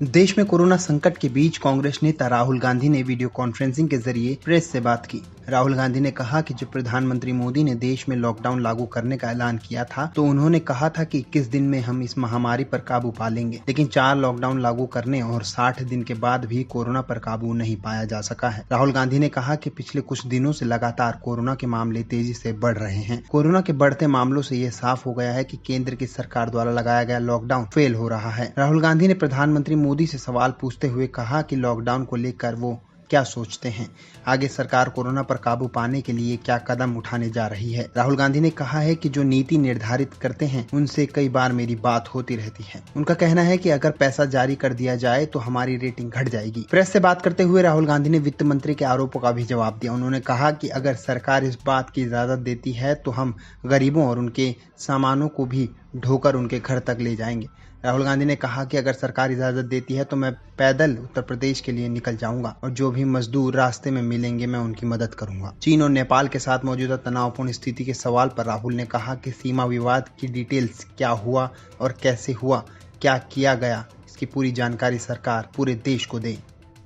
देश में कोरोना संकट के बीच कांग्रेस नेता राहुल गांधी ने वीडियो कॉन्फ्रेंसिंग के जरिए प्रेस से बात की। राहुल गांधी ने कहा कि जब प्रधानमंत्री मोदी ने देश में लॉकडाउन लागू करने का ऐलान किया था तो उन्होंने कहा था कि 21 दिन में हम इस महामारी पर काबू पा लेंगे, लेकिन 4 लॉकडाउन लागू करने और 60 दिन के बाद भी कोरोना पर काबू नहीं पाया जा सका है। राहुल गांधी ने कहा कि पिछले कुछ दिनों से लगातार कोरोना के मामले तेजी से बढ़ रहे हैं। कोरोना के बढ़ते मामलों से यह साफ हो गया है कि केंद्र की सरकार द्वारा लगाया गया लॉकडाउन फेल हो रहा है। राहुल गांधी ने प्रधानमंत्री मोदी से सवाल पूछते हुए कहा कि लॉकडाउन को लेकर वो क्या सोचते हैं, आगे सरकार कोरोना पर काबू पाने के लिए क्या कदम उठाने जा रही है। राहुल गांधी ने कहा है कि जो नीति निर्धारित करते हैं उनसे कई बार मेरी बात होती रहती है। उनका कहना है कि अगर पैसा जारी कर दिया जाए तो हमारी रेटिंग घट जाएगी। प्रेस से बात करते हुए राहुल गांधी ने वित्त मंत्री के आरोपों का भी जवाब दिया। उन्होंने कहा कि अगर सरकार इस बात की इजाजत देती है तो हम गरीबों और उनके सामानों को भी ढोकर उनके घर तक ले जाएंगे। राहुल गांधी ने कहा कि अगर सरकार इजाजत देती है तो मैं पैदल उत्तर प्रदेश के लिए निकल जाऊंगा और जो भी मजदूर रास्ते में मिलेंगे मैं उनकी मदद करूंगा। चीन और नेपाल के साथ मौजूदा तनावपूर्ण स्थिति के सवाल पर राहुल ने कहा कि सीमा विवाद की डिटेल्स क्या हुआ और कैसे हुआ, क्या किया गया, इसकी पूरी जानकारी सरकार पूरे देश को दे।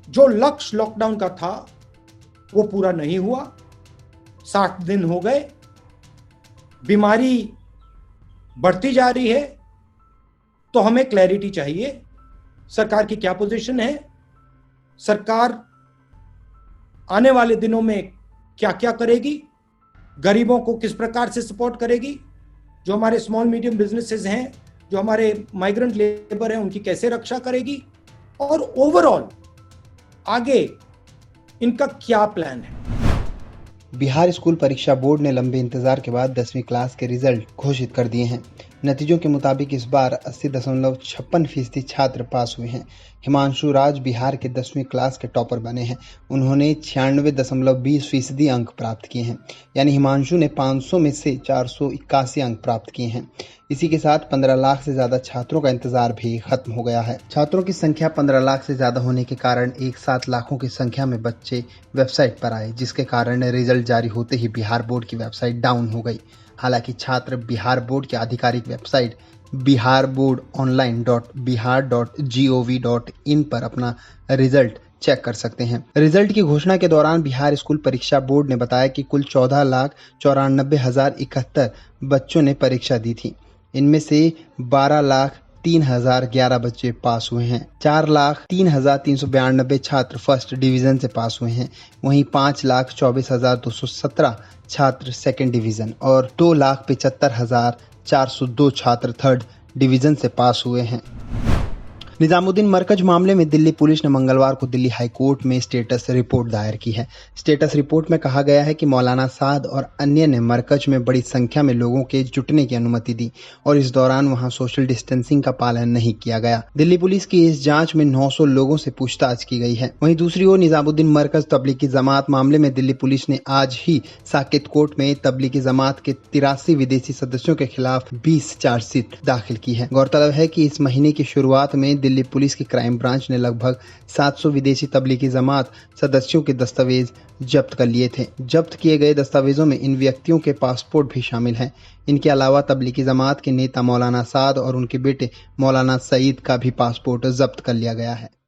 जो लक्ष्य लॉकडाउन का था वो पूरा नहीं हुआ, 60 दिन हो गए, बीमारी बढ़ती जा रही है, तो हमें क्लैरिटी चाहिए सरकार की क्या पोजीशन है, सरकार आने वाले दिनों में क्या क्या करेगी, गरीबों को किस प्रकार से सपोर्ट करेगी, जो हमारे स्मॉल मीडियम बिजनेसेस हैं, जो हमारे माइग्रेंट लेबर हैं, उनकी कैसे रक्षा करेगी और ओवरऑल आगे इनका क्या प्लान है। बिहार स्कूल परीक्षा बोर्ड ने लंबे इंतजार के बाद 10वीं क्लास के रिजल्ट घोषित कर दिए हैं। नतीजों के मुताबिक इस बार 80.56% छात्र पास हुए हैं। हिमांशु राज बिहार के 10वीं क्लास के टॉपर बने हैं। उन्होंने 96.20% अंक प्राप्त किए हैं, यानी हिमांशु ने 500 में से 481 अंक प्राप्त किए हैं। इसी के साथ 15 लाख से ज्यादा छात्रों का इंतजार भी खत्म हो गया है। छात्रों की संख्या 15 लाख से ज्यादा होने के कारण एक साथ लाखों की संख्या में बच्चे वेबसाइट पर आए, जिसके कारण रिजल्ट जारी होते ही बिहार बोर्ड की वेबसाइट डाउन हो गई। हालांकि छात्र बिहार बोर्ड की आधिकारिक वेबसाइट biharboardonline.bihar.gov.in पर अपना रिजल्ट चेक कर सकते हैं। रिजल्ट की घोषणा के दौरान बिहार स्कूल परीक्षा बोर्ड ने बताया कि कुल 14,94,071 बच्चों ने परीक्षा दी थी। इनमें से 12,03,011 बच्चे पास हुए हैं। 4,03,392 छात्र फर्स्ट डिवीजन से पास हुए हैं। वहीं 5,24,217 छात्र सेकंड डिवीजन और 2,75,402 छात्र थर्ड डिवीजन से पास हुए हैं। निजामुद्दीन मरकज मामले में दिल्ली पुलिस ने मंगलवार को दिल्ली हाई कोर्ट में स्टेटस रिपोर्ट दायर की है। स्टेटस रिपोर्ट में कहा गया है कि मौलाना साद और अन्य ने मरकज में बड़ी संख्या में लोगों के जुटने की अनुमति दी और इस दौरान वहां सोशल डिस्टेंसिंग का पालन नहीं किया गया। दिल्ली पुलिस की इस जांच में 900 लोगों से पूछताछ की गई है। वहीं दूसरी ओर निजामुद्दीन मरकज तबलीगी जमात मामले में दिल्ली पुलिस ने आज ही साकेत कोर्ट में तबलीगी जमात के 83 विदेशी सदस्यों के खिलाफ 20 चार्जशीट दाखिल की है। गौरतलब है कि इस महीने की शुरुआत में दिल्ली पुलिस की क्राइम ब्रांच ने लगभग 700 विदेशी तबलीगी जमात सदस्यों के दस्तावेज जब्त कर लिए थे। जब्त किए गए दस्तावेजों में इन व्यक्तियों के पासपोर्ट भी शामिल हैं। इनके अलावा तबलीगी जमात के नेता मौलाना साद और उनके बेटे मौलाना सईद का भी पासपोर्ट जब्त कर लिया गया है।